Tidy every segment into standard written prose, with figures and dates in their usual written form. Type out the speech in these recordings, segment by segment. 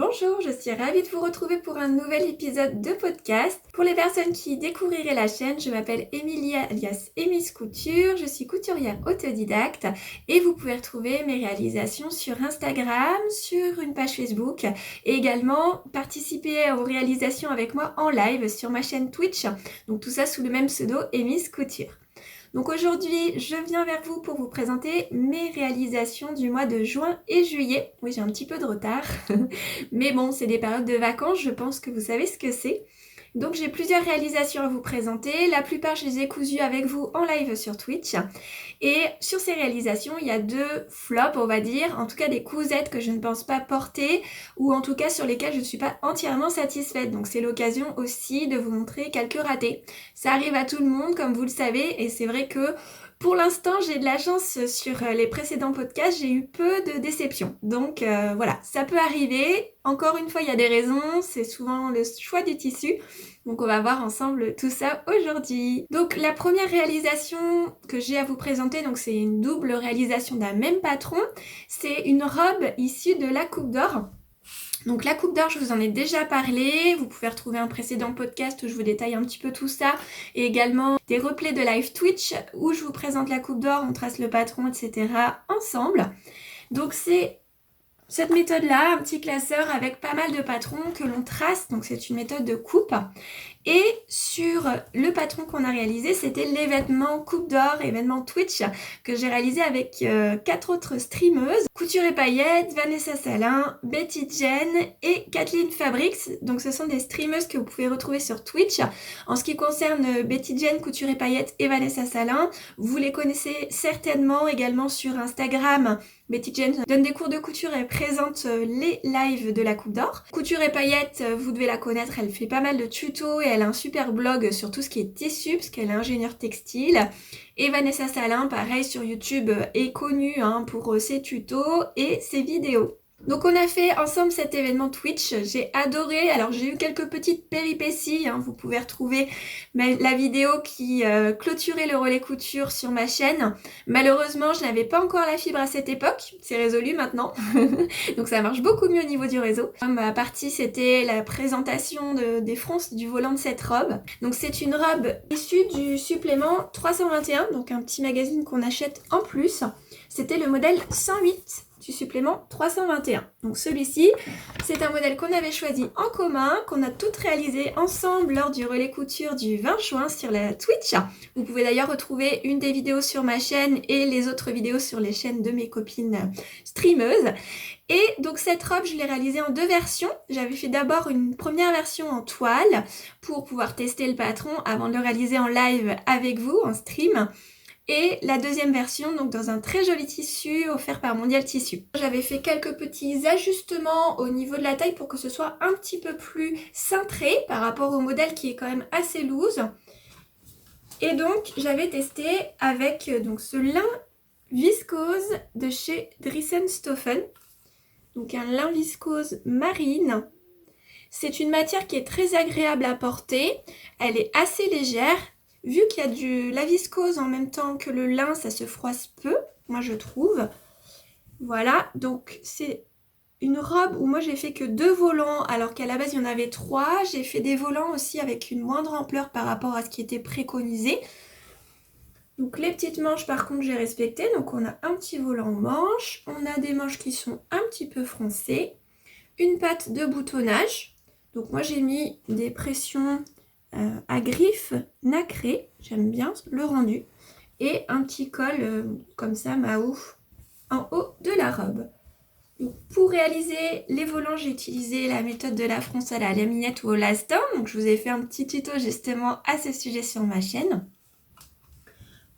Bonjour, je suis ravie de vous retrouver pour un nouvel épisode de podcast. Pour les personnes qui découvriraient la chaîne, je m'appelle Emilia alias Emis Couture, je suis couturière autodidacte et vous pouvez retrouver mes réalisations sur Instagram, sur une page Facebook et également participer aux réalisations avec moi en live sur ma chaîne Twitch. Donc tout ça sous le même pseudo Emis Couture. Donc aujourd'hui, je viens vers vous pour vous présenter mes réalisations du mois de juin et juillet. Oui, j'ai un petit peu de retard, mais bon, c'est des périodes de vacances, je pense que vous savez ce que c'est. Donc j'ai plusieurs réalisations à vous présenter. La plupart, je les ai cousues avec vous en live sur Twitch. Et sur ces réalisations, il y a deux flops, on va dire, en tout cas des cousettes que je ne pense pas porter, ou en tout cas sur lesquelles je ne suis pas entièrement satisfaite. Donc c'est l'occasion aussi de vous montrer quelques ratés. Ça arrive à tout le monde, comme vous le savez, et c'est vrai que pour l'instant, j'ai de la chance sur les précédents podcasts, j'ai eu peu de déceptions. Donc voilà, ça peut arriver. Encore une fois, il y a des raisons, c'est souvent le choix du tissu. Donc on va voir ensemble tout ça aujourd'hui. Donc la première réalisation que j'ai à vous présenter, donc c'est une double réalisation d'un même patron. C'est une robe issue de la Coupe d'Or. Donc la coupe d'or, je vous en ai déjà parlé, vous pouvez retrouver un précédent podcast où je vous détaille un petit peu tout ça, et également des replays de live Twitch où je vous présente la coupe d'or, on trace le patron, etc. ensemble. Donc c'est cette méthode-là, un petit classeur avec pas mal de patrons que l'on trace, donc c'est une méthode de coupe. Et sur le patron qu'on a réalisé, c'était l'événement Coupe d'Or, événement Twitch, que j'ai réalisé avec 4 autres streameuses. Couture et Paillettes, Vanessa Salin, Betty Jen et Kathleen Fabrics. Donc ce sont des streameuses que vous pouvez retrouver sur Twitch. En ce qui concerne Betty Jen, Couture et Paillettes et Vanessa Salin, vous les connaissez certainement également sur Instagram. Betty Jen donne des cours de couture et présente les lives de la Coupe d'Or. Couture et Paillettes, vous devez la connaître, elle fait pas mal de tutos et elle a un super blog sur tout ce qui est tissu parce qu'elle est ingénieure textile. Et Vanessa Salin, pareil sur YouTube, est connue pour ses tutos et ses vidéos. Donc on a fait ensemble cet événement Twitch, j'ai adoré, alors j'ai eu quelques petites péripéties, vous pouvez retrouver la vidéo qui clôturait le relais couture sur ma chaîne. Malheureusement je n'avais pas encore la fibre à cette époque, c'est résolu maintenant, donc ça marche beaucoup mieux au niveau du réseau. Ma partie c'était la présentation des fronces du volant de cette robe. Donc c'est une robe issue du supplément 321, donc un petit magazine qu'on achète en plus. C'était le modèle 108 du supplément 321. Donc celui-ci, c'est un modèle qu'on avait choisi en commun, qu'on a toutes réalisé ensemble lors du relais couture du 20 juin sur la Twitch. Vous pouvez d'ailleurs retrouver une des vidéos sur ma chaîne et les autres vidéos sur les chaînes de mes copines streameuses. Et donc cette robe, je l'ai réalisée en deux versions. J'avais fait d'abord une première version en toile pour pouvoir tester le patron avant de le réaliser en live avec vous, en stream. Et la deuxième version, donc dans un très joli tissu offert par Mondial Tissu. J'avais fait quelques petits ajustements au niveau de la taille pour que ce soit un petit peu plus cintré par rapport au modèle qui est quand même assez loose. Et donc j'avais testé avec ce lin viscose de chez Dressenstoffen. Donc un lin viscose marine. C'est une matière qui est très agréable à porter. Elle est assez légère. Vu qu'il y a la viscose en même temps que le lin, ça se froisse peu, moi je trouve. Voilà, donc c'est une robe où moi j'ai fait que 2 volants, alors qu'à la base il y en avait 3. J'ai fait des volants aussi avec une moindre ampleur par rapport à ce qui était préconisé. Donc les petites manches par contre j'ai respecté, donc on a un petit volant aux manches, on a des manches qui sont un petit peu froncées, une patte de boutonnage. Donc moi j'ai mis des pressions à griffes nacrées, j'aime bien le rendu, et un petit col comme ça, Mahou, en haut de la robe. Donc, pour réaliser les volants, j'ai utilisé la méthode de la fronce à la laminette ou au lastin, donc je vous ai fait un petit tuto justement à ce sujet sur ma chaîne.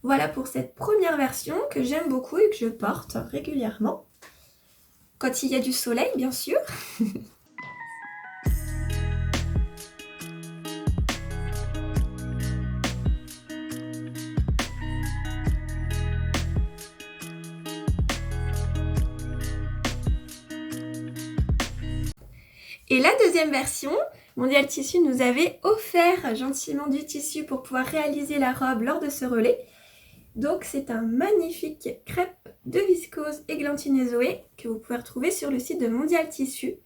Voilà pour cette première version que j'aime beaucoup et que je porte régulièrement, quand il y a du soleil bien sûr. Et la deuxième version, Mondial Tissu nous avait offert gentiment du tissu pour pouvoir réaliser la robe lors de ce relais. Donc c'est un magnifique crêpe de viscose églantine et Zoé que vous pouvez retrouver sur le site de Mondial Tissu.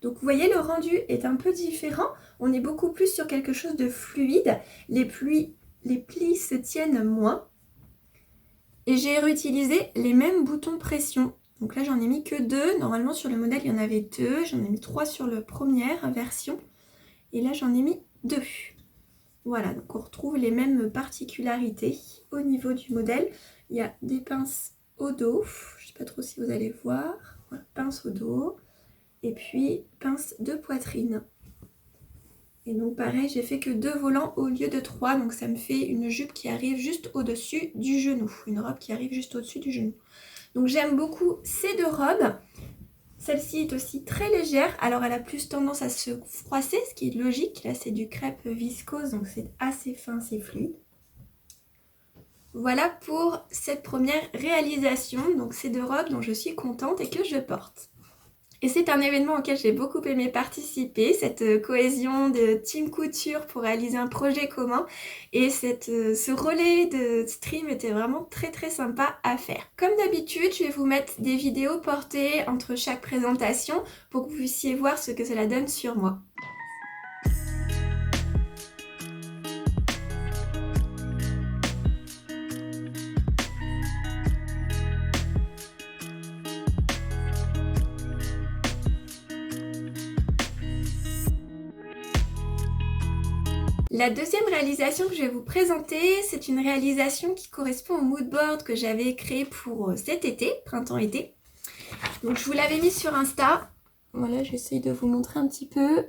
Donc vous voyez, le rendu est un peu différent. On est beaucoup plus sur quelque chose de fluide. Les plis se tiennent moins. Et j'ai réutilisé les mêmes boutons pression. Donc là, j'en ai mis que 2. Normalement, sur le modèle, il y en avait 2. J'en ai mis 3 sur la première version. Et là, j'en ai mis 2. Voilà, donc on retrouve les mêmes particularités au niveau du modèle. Il y a des pinces au dos. Je ne sais pas trop si vous allez voir. Voilà, pince au dos. Et puis, pince de poitrine. Et donc pareil, j'ai fait que 2 volants au lieu de 3. Donc ça me fait une jupe qui arrive juste au-dessus du genou. Une robe qui arrive juste au-dessus du genou. Donc j'aime beaucoup ces 2 robes. Celle-ci est aussi très légère. Alors elle a plus tendance à se froisser, ce qui est logique. Là c'est du crêpe viscose, donc c'est assez fin, c'est fluide. Voilà pour cette première réalisation. Donc ces 2 robes dont je suis contente et que je porte. Et c'est un événement auquel j'ai beaucoup aimé participer, cette cohésion de team couture pour réaliser un projet commun. Et ce relais de stream était vraiment très très sympa à faire. Comme d'habitude, je vais vous mettre des vidéos portées entre chaque présentation pour que vous puissiez voir ce que cela donne sur moi. La deuxième réalisation que je vais vous présenter, c'est une réalisation qui correspond au mood board que j'avais créé pour cet été, printemps-été. Donc je vous l'avais mis sur Insta. Voilà, j'essaye de vous montrer un petit peu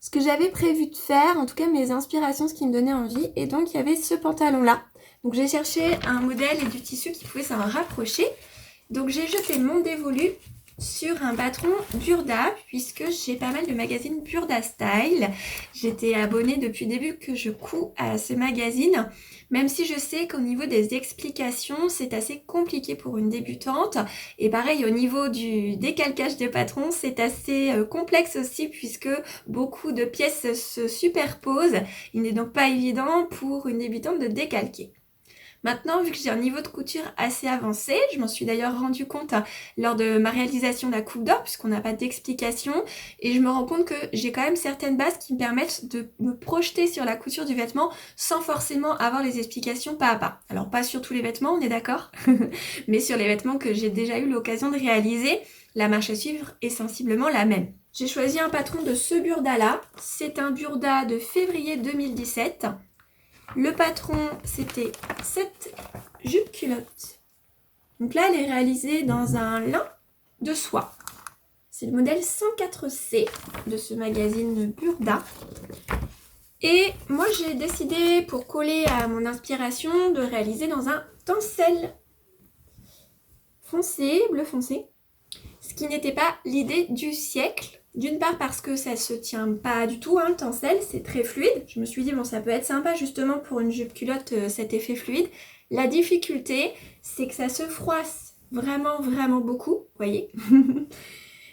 ce que j'avais prévu de faire, en tout cas mes inspirations, ce qui me donnait envie. Et donc il y avait ce pantalon-là. Donc j'ai cherché un modèle et du tissu qui pouvait s'en rapprocher. Donc j'ai jeté mon dévolu sur un patron Burda, puisque j'ai pas mal de magazines Burda Style. J'étais abonnée depuis le début que je couds à ce magazine, même si je sais qu'au niveau des explications, c'est assez compliqué pour une débutante. Et pareil, au niveau du décalcage de patron, c'est assez complexe aussi, puisque beaucoup de pièces se superposent. Il n'est donc pas évident pour une débutante de décalquer. Maintenant, vu que j'ai un niveau de couture assez avancé, je m'en suis d'ailleurs rendu compte lors de ma réalisation de la coupe d'or, puisqu'on n'a pas d'explication, et je me rends compte que j'ai quand même certaines bases qui me permettent de me projeter sur la couture du vêtement sans forcément avoir les explications pas à pas. Alors pas sur tous les vêtements, on est d'accord, mais sur les vêtements que j'ai déjà eu l'occasion de réaliser, la marche à suivre est sensiblement la même. J'ai choisi un patron de ce Burda-là, c'est un Burda de février 2017. Le patron, c'était cette jupe culotte. Donc là, elle est réalisée dans un lin de soie. C'est le modèle 104C de ce magazine Burda. Et moi, j'ai décidé, pour coller à mon inspiration, de réaliser dans un tencel foncé, bleu foncé. Ce qui n'était pas l'idée du siècle. D'une part parce que ça se tient pas du tout, hein, le tencel, c'est très fluide. Je me suis dit, bon, ça peut être sympa justement pour une jupe culotte, cet effet fluide. La difficulté, c'est que ça se froisse vraiment, vraiment beaucoup, vous voyez.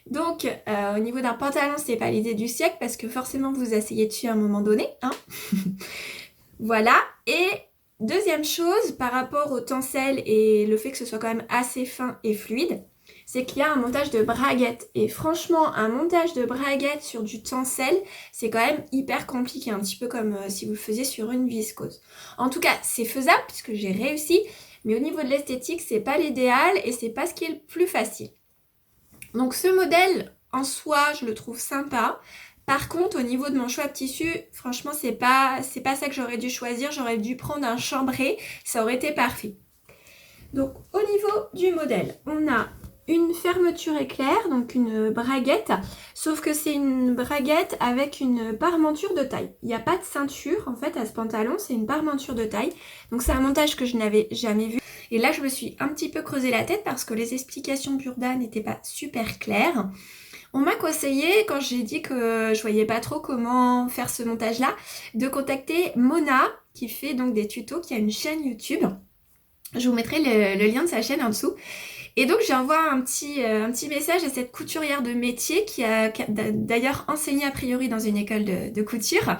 Donc, au niveau d'un pantalon, c'est pas l'idée du siècle parce que forcément, vous asseyez dessus à un moment donné, hein. Voilà. Et deuxième chose, par rapport au tencel et le fait que ce soit quand même assez fin et fluide, c'est qu'il y a un montage de braguette. Et franchement, un montage de braguette sur du tencel, c'est quand même hyper compliqué. Un petit peu comme si vous le faisiez sur une viscose. En tout cas, c'est faisable puisque j'ai réussi. Mais au niveau de l'esthétique, c'est pas l'idéal et c'est pas ce qui est le plus facile. Donc ce modèle, en soi, je le trouve sympa. Par contre, au niveau de mon choix de tissu, franchement, c'est pas ça que j'aurais dû choisir. J'aurais dû prendre un chambré. Ça aurait été parfait. Donc, au niveau du modèle, on a une fermeture éclair, donc une braguette, sauf que c'est une braguette avec une parmenture de taille. Il n'y a pas de ceinture en fait à ce pantalon, c'est une parmenture de taille. Donc c'est un montage que je n'avais jamais vu. Et là je me suis un petit peu creusé la tête parce que les explications Burda n'étaient pas super claires. On m'a conseillé, quand j'ai dit que je voyais pas trop comment faire ce montage-là, de contacter Mona, qui fait donc des tutos, qui a une chaîne YouTube. Je vous mettrai le lien de sa chaîne en dessous. Et donc j'envoie un petit message à cette couturière de métier qui a d'ailleurs enseigné a priori dans une école de couture.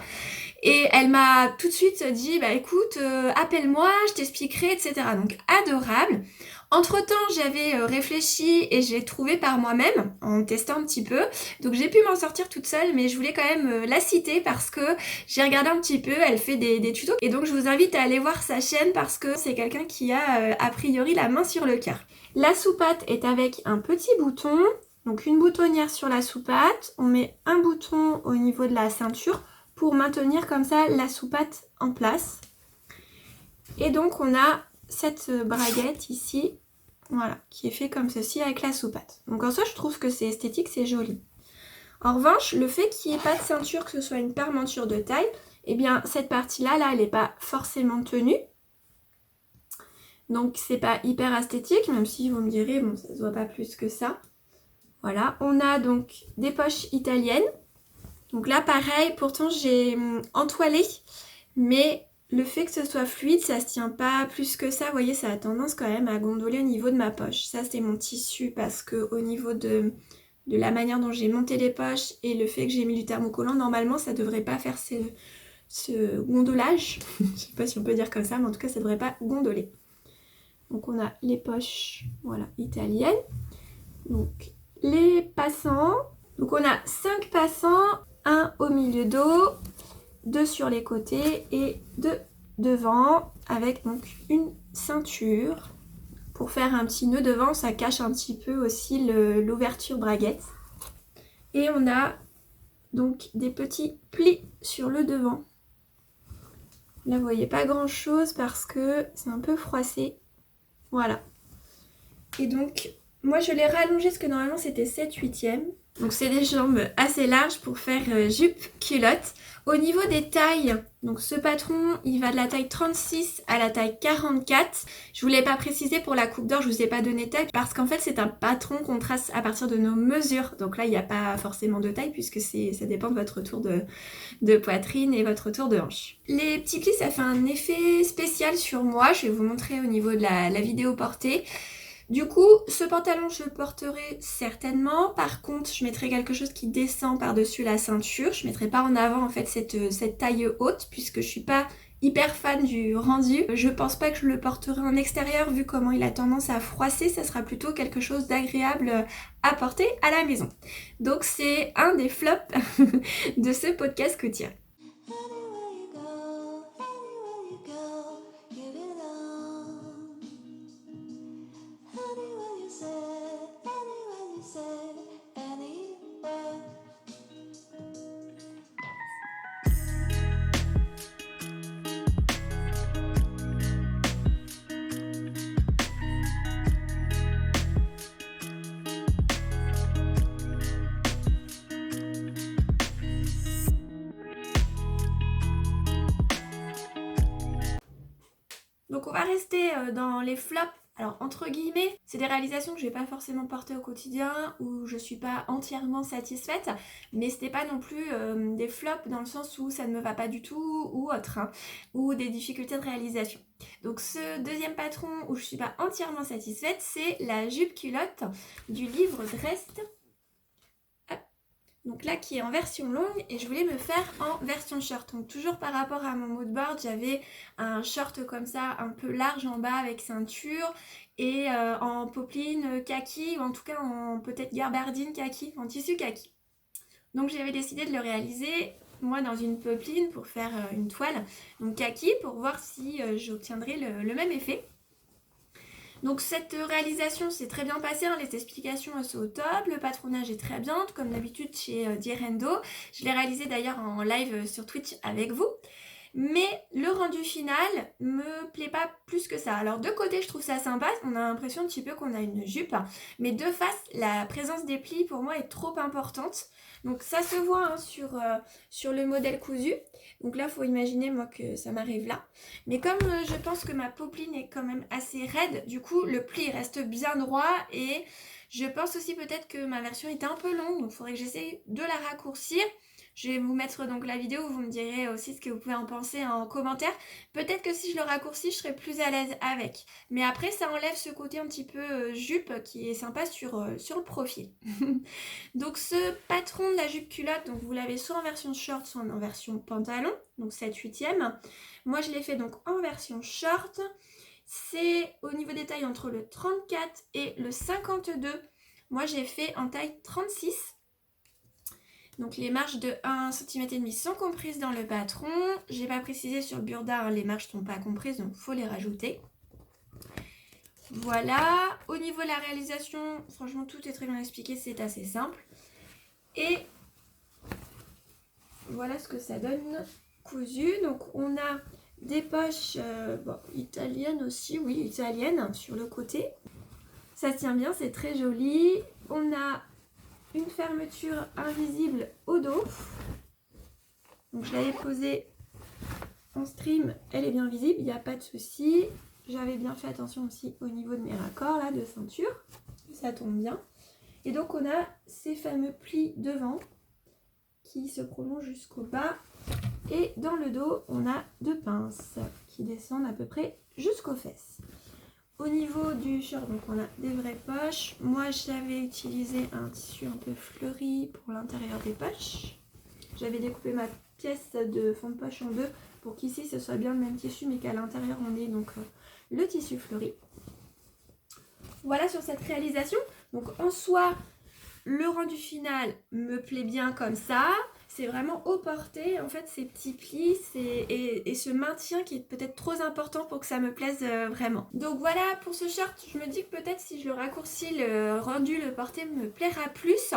Et elle m'a tout de suite dit, bah écoute, appelle-moi, je t'expliquerai, etc. Donc adorable. Entre-temps, j'avais réfléchi et j'ai trouvé par moi-même, en testant un petit peu. Donc j'ai pu m'en sortir toute seule, mais je voulais quand même la citer parce que j'ai regardé un petit peu, elle fait des tutos. Et donc je vous invite à aller voir sa chaîne parce que c'est quelqu'un qui a a priori la main sur le cœur. La soupate est avec un petit bouton, donc une boutonnière sur la soupate. On met un bouton au niveau de la ceinture pour maintenir comme ça la soupate en place. Et donc on a cette braguette ici, voilà, qui est fait comme ceci avec la soupate. Donc en soi je trouve que c'est esthétique, c'est joli. En revanche, le fait qu'il n'y ait pas de ceinture, que ce soit une parementure de taille, eh bien cette partie-là, elle n'est pas forcément tenue. Donc c'est pas hyper esthétique, même si vous me direz, bon ça se voit pas plus que ça. Voilà, on a donc des poches italiennes. Donc là pareil, pourtant j'ai entoilé, mais le fait que ce soit fluide, ça se tient pas plus que ça. Vous voyez, ça a tendance quand même à gondoler au niveau de ma poche. Ça c'est mon tissu parce que au niveau de la manière dont j'ai monté les poches et le fait que j'ai mis du thermocollant, normalement ça devrait pas faire ce gondolage. Je sais pas si on peut dire comme ça, mais en tout cas ça devrait pas gondoler. Donc on a les poches, voilà, italiennes. Donc les passants. Donc on a 5 passants, un au milieu dos, 2 sur les côtés et 2 devant avec donc une ceinture. Pour faire un petit nœud devant, ça cache un petit peu aussi l'ouverture braguette. Et on a donc des petits plis sur le devant. Là vous voyez pas grand chose parce que c'est un peu froissé. Voilà. Et donc, moi je l'ai rallongé parce que normalement c'était 7/8e. Donc c'est des jambes assez larges pour faire jupe culotte. Au niveau des tailles, donc ce patron, il va de la taille 36 à la taille 44. Je vous l'ai pas précisé pour la coupe d'or, je vous ai pas donné taille parce qu'en fait c'est un patron qu'on trace à partir de nos mesures. Donc là il n'y a pas forcément de taille puisque ça dépend de votre tour de poitrine et votre tour de hanche. Les petits plis, ça fait un effet spécial sur moi. Je vais vous montrer au niveau de la vidéo portée. Du coup, ce pantalon, je le porterai certainement. Par contre, je mettrai quelque chose qui descend par-dessus la ceinture. Je ne mettrai pas en avant en fait cette taille haute puisque je suis pas hyper fan du rendu. Je pense pas que je le porterai en extérieur vu comment il a tendance à froisser. Ça sera plutôt quelque chose d'agréable à porter à la maison. Donc c'est un des flops de ce podcast couture. Donc on va rester dans les flops. Alors entre guillemets, c'est des réalisations que je vais pas forcément porter au quotidien ou je suis pas entièrement satisfaite, mais c'était pas non plus des flops dans le sens où ça ne me va pas du tout ou autre, hein, ou des difficultés de réalisation. Donc ce deuxième patron où je suis pas entièrement satisfaite, c'est la jupe culotte du livre Dressed. Donc là qui est en version longue et je voulais me faire en version short. Donc toujours par rapport à mon mood board, j'avais un short comme ça un peu large en bas avec ceinture et en popeline kaki ou en tout cas en peut-être gabardine kaki, en tissu kaki. Donc j'avais décidé de le réaliser moi dans une popeline pour faire une toile, donc kaki pour voir si j'obtiendrais le même effet. Donc cette réalisation s'est très bien passée, hein, les explications sont au top, le patronage est très bien, comme d'habitude chez Dierendo. Je l'ai réalisé d'ailleurs en live sur Twitch avec vous. Mais le rendu final me plaît pas plus que ça. Alors de côté je trouve ça sympa, on a l'impression un petit peu qu'on a une jupe, mais de face la présence des plis pour moi est trop importante. Donc ça se voit hein, sur le modèle cousu. Donc là il faut imaginer moi que ça m'arrive là. Mais comme je pense que ma popeline est quand même assez raide, du coup le pli reste bien droit et je pense aussi peut-être que ma version était un peu longue, donc il faudrait que j'essaye de la raccourcir. Je vais vous mettre donc la vidéo, vous me direz aussi ce que vous pouvez en penser en commentaire. Peut-être que si je le raccourcis, je serai plus à l'aise avec. Mais après, ça enlève ce côté un petit peu jupe qui est sympa sur le profil. Donc ce patron de la jupe culotte, donc vous l'avez soit en version short, soit en version pantalon, donc 7/8e. Moi, je l'ai fait donc en version short. C'est au niveau des tailles entre le 34 et le 52. Moi, j'ai fait en taille 36. Donc les marges de 1,5 cm sont comprises dans le patron. J'ai pas précisé sur le burda, les marges sont pas comprises, donc il faut les rajouter. Voilà. Au niveau de la réalisation, franchement, tout est très bien expliqué, c'est assez simple. Et voilà ce que ça donne cousu. Donc on a des poches italiennes aussi, oui, italiennes sur le côté. Ça tient bien, c'est très joli. On a une fermeture invisible au dos. Donc je l'avais posée en stream, elle est bien visible, il n'y a pas de souci. J'avais bien fait attention aussi au niveau de mes raccords là de ceinture, ça tombe bien. Et donc on a ces fameux plis devant qui se prolongent jusqu'au bas. Et dans le dos, on a 2 pinces qui descendent à peu près jusqu'aux fesses. Au niveau du short, donc on a des vraies poches. Moi, j'avais utilisé un tissu un peu fleuri pour l'intérieur des poches. J'avais découpé ma pièce de fond de poche en 2 pour qu'ici, ce soit bien le même tissu, mais qu'à l'intérieur, on ait donc le tissu fleuri. Voilà sur cette réalisation. Donc en soi, le rendu final me plaît bien comme ça. C'est vraiment au porté, en fait, ces petits plis et ce maintien qui est peut-être trop important pour que ça me plaise vraiment. Donc voilà pour ce short, je me dis que peut-être si je le raccourcis, le rendu, le porté me plaira plus.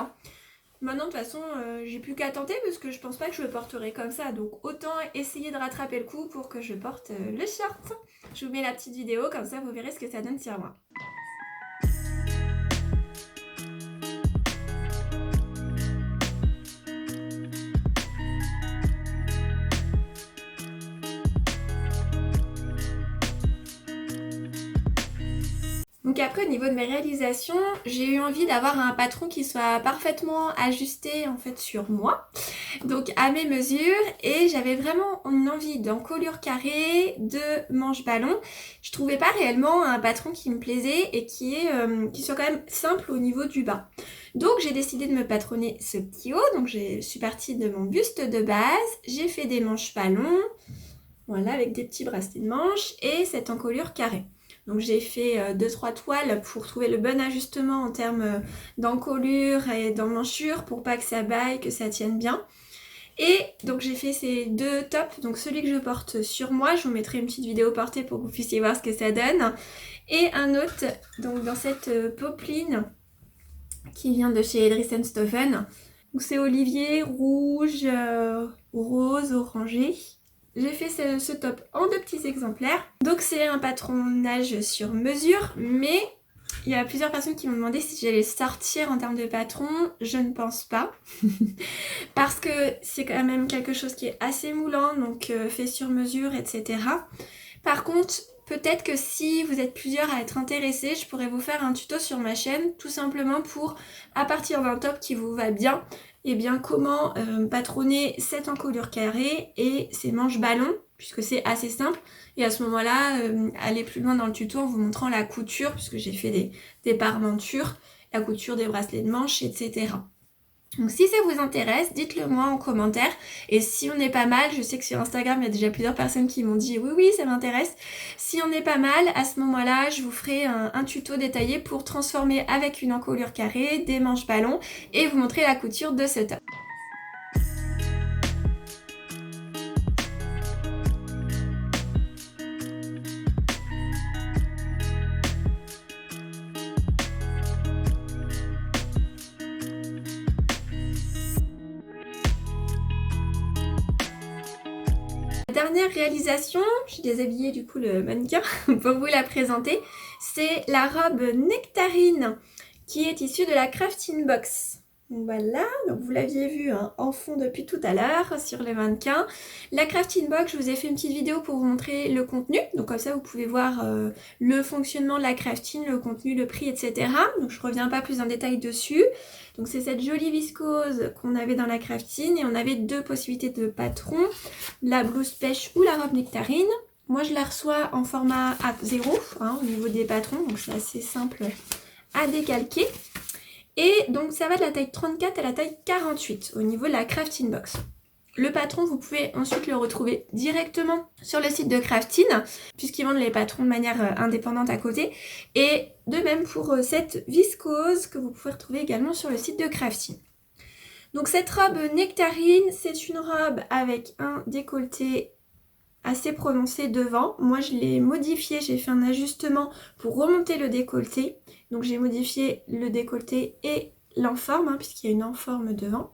Maintenant, de toute façon, j'ai plus qu'à tenter parce que je pense pas que je le porterai comme ça. Donc autant essayer de rattraper le coup pour que je porte le short. Je vous mets la petite vidéo, comme ça vous verrez ce que ça donne sur moi. Donc après au niveau de mes réalisations, j'ai eu envie d'avoir un patron qui soit parfaitement ajusté en fait sur moi, donc à mes mesures, et j'avais vraiment une envie d'encolure carrée, de manche ballon. Je trouvais pas réellement un patron qui me plaisait et qui soit quand même simple au niveau du bas. Donc j'ai décidé de me patronner ce petit haut, donc je suis partie de mon buste de base, j'ai fait des manches ballon, voilà, avec des petits bracelets de manches et cette encolure carrée. Donc j'ai fait 2-3 toiles pour trouver le bon ajustement en termes d'encolure et d'emmanchure pour pas que ça baille, que ça tienne bien. Et donc j'ai fait ces 2 tops, donc celui que je porte sur moi, je vous mettrai une petite vidéo portée pour que vous puissiez voir ce que ça donne. Et un autre, donc dans cette popeline qui vient de chez Edris & Stoffen. Donc c'est olivier, rouge, rose, orangé. J'ai fait ce top en 2 petits exemplaires. Donc c'est un patronage sur mesure, mais il y a plusieurs personnes qui m'ont demandé si j'allais sortir en termes de patron. Je ne pense pas. Parce que c'est quand même quelque chose qui est assez moulant, donc fait sur mesure, etc. Par contre, peut-être que si vous êtes plusieurs à être intéressés, je pourrais vous faire un tuto sur ma chaîne, tout simplement pour, à partir d'un top qui vous va bien, et bien comment patronner cette encolure carrée et ces manches ballon, puisque c'est assez simple. Et à ce moment-là, aller plus loin dans le tuto en vous montrant la couture, puisque j'ai fait des parmentures, la couture des bracelets de manches, etc. Donc si ça vous intéresse, dites-le moi en commentaire. Et si on est pas mal, je sais que sur Instagram, il y a déjà plusieurs personnes qui m'ont dit oui, ça m'intéresse. Si on est pas mal, à ce moment-là, je vous ferai un tuto détaillé pour transformer avec une encolure carrée, des manches ballon et vous montrer la couture de ce top. Dernière réalisation, j'ai déshabillé du coup le mannequin pour vous la présenter, c'est la robe Nectarine qui est issue de la Crafting Box. Donc voilà, donc vous l'aviez vu hein, en fond depuis tout à l'heure sur le mannequin. La crafting box, je vous ai fait une petite vidéo pour vous montrer le contenu. Donc comme ça, vous pouvez voir le fonctionnement de la crafting, le contenu, le prix, etc. Donc je reviens pas plus en détail dessus. Donc c'est cette jolie viscose qu'on avait dans la crafting et on avait deux possibilités de patron, la blouse pêche ou la robe nectarine. Moi je la reçois en format A0 hein, au niveau des patrons, donc c'est assez simple à décalquer. Et donc ça va de la taille 34 à la taille 48 au niveau de la crafting box. Le patron, vous pouvez ensuite le retrouver directement sur le site de Crafting, puisqu'ils vendent les patrons de manière indépendante à côté. Et de même pour cette viscose que vous pouvez retrouver également sur le site de Crafting. Donc cette robe nectarine, c'est une robe avec un décolleté assez prononcé devant. Moi je l'ai modifié, j'ai fait un ajustement pour remonter le décolleté. Donc j'ai modifié le décolleté et l'enforme, hein, puisqu'il y a une enforme devant.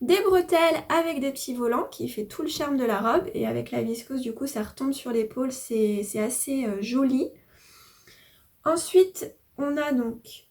Des bretelles avec des petits volants qui fait tout le charme de la robe. Et avec la viscose, du coup, ça retombe sur l'épaule. C'est assez joli. Ensuite, on a donc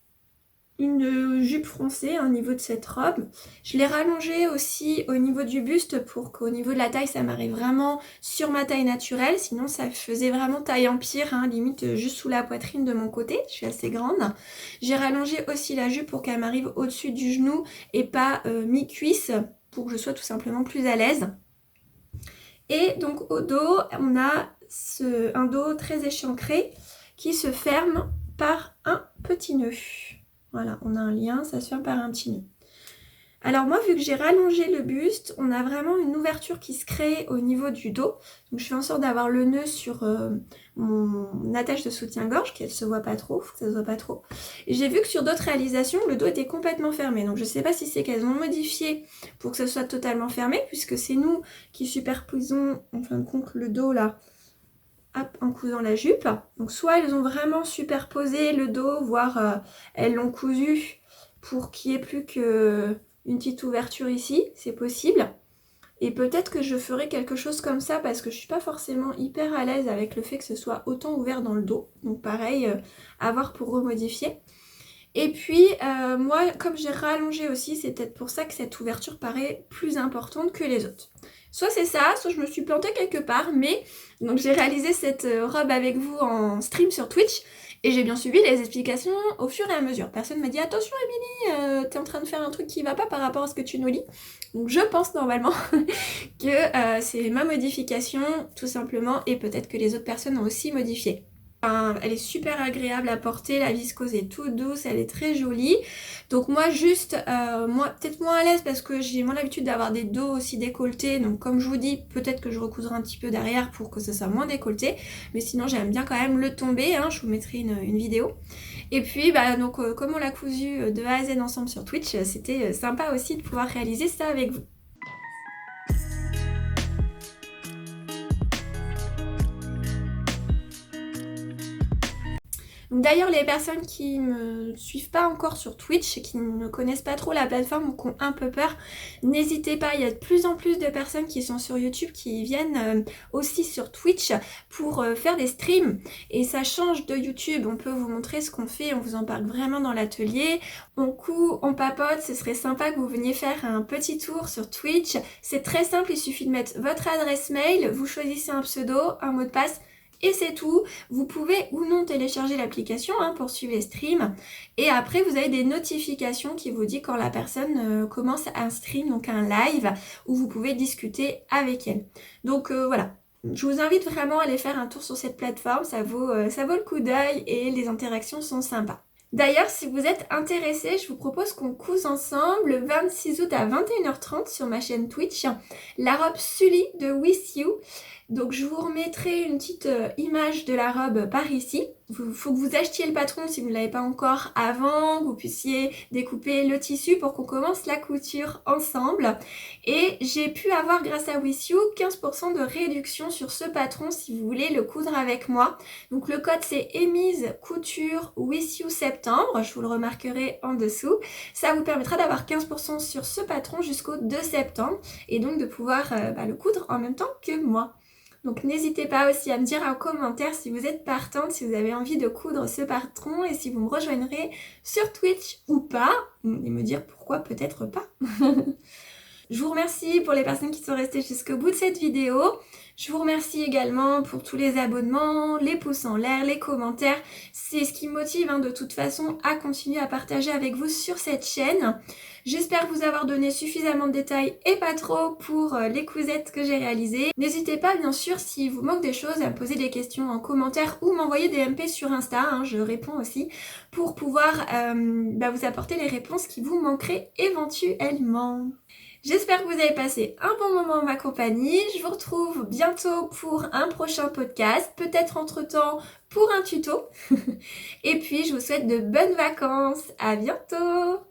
une jupe froncée au niveau de cette robe. Je l'ai rallongée aussi au niveau du buste pour qu'au niveau de la taille, ça m'arrive vraiment sur ma taille naturelle. Sinon, ça faisait vraiment taille empire, hein, limite juste sous la poitrine de mon côté. Je suis assez grande. J'ai rallongé aussi la jupe pour qu'elle m'arrive au-dessus du genou et pas mi-cuisse pour que je sois tout simplement plus à l'aise. Et donc au dos, on a un dos très échancré qui se ferme par un petit nœud. Voilà, on a un lien, ça se ferme par un petit nœud. Alors moi, vu que j'ai rallongé le buste, on a vraiment une ouverture qui se crée au niveau du dos. Donc je fais en sorte d'avoir le nœud sur mon attache de soutien-gorge, qu'elle se voit pas trop, faut que ça se voit pas trop. Et j'ai vu que sur d'autres réalisations, le dos était complètement fermé. Donc je sais pas si c'est qu'elles ont modifié pour que ce soit totalement fermé, puisque c'est nous qui superposons en fin de compte le dos là, hop, en cousant la jupe. Donc soit elles ont vraiment superposé le dos, voire elles l'ont cousu pour qu'il n'y ait plus que une petite ouverture ici, c'est possible. Et peut-être que je ferai quelque chose comme ça parce que je suis pas forcément hyper à l'aise avec le fait que ce soit autant ouvert dans le dos. Donc pareil, à voir pour remodifier. Et puis moi, comme j'ai rallongé aussi, c'est peut-être pour ça que cette ouverture paraît plus importante que les autres. Soit c'est ça, soit je me suis plantée quelque part, mais donc j'ai réalisé cette robe avec vous en stream sur Twitch et j'ai bien suivi les explications au fur et à mesure. Personne m'a dit attention Émilie, t'es en train de faire un truc qui va pas par rapport à ce que tu nous lis. Donc je pense normalement que c'est ma modification tout simplement et peut-être que les autres personnes ont aussi modifié. Elle est super agréable à porter, la viscose est toute douce, elle est très jolie. Donc moi juste, moi peut-être moins à l'aise parce que j'ai moins l'habitude d'avoir des dos aussi décolletés. Donc comme je vous dis, peut-être que je recoudrai un petit peu derrière pour que ce soit moins décolleté. Mais sinon j'aime bien quand même le tomber, hein, je vous mettrai une vidéo. Et puis donc comme on l'a cousu de A à Z ensemble sur Twitch, c'était sympa aussi de pouvoir réaliser ça avec vous. D'ailleurs, les personnes qui me suivent pas encore sur Twitch et qui ne connaissent pas trop la plateforme ou qui ont un peu peur, n'hésitez pas, il y a de plus en plus de personnes qui sont sur YouTube qui viennent aussi sur Twitch pour faire des streams. Et ça change de YouTube, on peut vous montrer ce qu'on fait, on vous en parle vraiment dans l'atelier. On coud, on papote, ce serait sympa que vous veniez faire un petit tour sur Twitch. C'est très simple, il suffit de mettre votre adresse mail, vous choisissez un pseudo, un mot de passe, et c'est tout. Vous pouvez ou non télécharger l'application pour suivre les streams. Et après, vous avez des notifications qui vous disent quand la personne commence un stream, donc un live, où vous pouvez discuter avec elle. Donc voilà. Je vous invite vraiment à aller faire un tour sur cette plateforme. Ça vaut le coup d'œil et les interactions sont sympas. D'ailleurs, si vous êtes intéressé, je vous propose qu'on couse ensemble le 26 août à 21h30 sur ma chaîne Twitch la robe Sully de With You. Donc je vous remettrai une petite image de la robe par ici. Il faut que vous achetiez le patron si vous ne l'avez pas encore avant, que vous puissiez découper le tissu pour qu'on commence la couture ensemble. Et j'ai pu avoir grâce à With You 15% de réduction sur ce patron si vous voulez le coudre avec moi. Donc le code c'est Emise Couture With You septembre, je vous le remarquerai en dessous. Ça vous permettra d'avoir 15% sur ce patron jusqu'au 2 septembre et donc de pouvoir le coudre en même temps que moi. Donc n'hésitez pas aussi à me dire en commentaire si vous êtes partante, si vous avez envie de coudre ce patron et si vous me rejoindrez sur Twitch ou pas, et me dire pourquoi peut-être pas. Je vous remercie pour les personnes qui sont restées jusqu'au bout de cette vidéo. Je vous remercie également pour tous les abonnements, les pouces en l'air, les commentaires. C'est ce qui me motive de toute façon à continuer à partager avec vous sur cette chaîne. J'espère vous avoir donné suffisamment de détails et pas trop pour les cousettes que j'ai réalisées. N'hésitez pas bien sûr s'il vous manque des choses à me poser des questions en commentaire ou m'envoyer des MP sur Insta, je réponds aussi, pour pouvoir vous apporter les réponses qui vous manqueraient éventuellement. J'espère que vous avez passé un bon moment en ma compagnie. Je vous retrouve bientôt pour un prochain podcast, peut-être entre-temps pour un tuto. Et puis, je vous souhaite de bonnes vacances. À bientôt!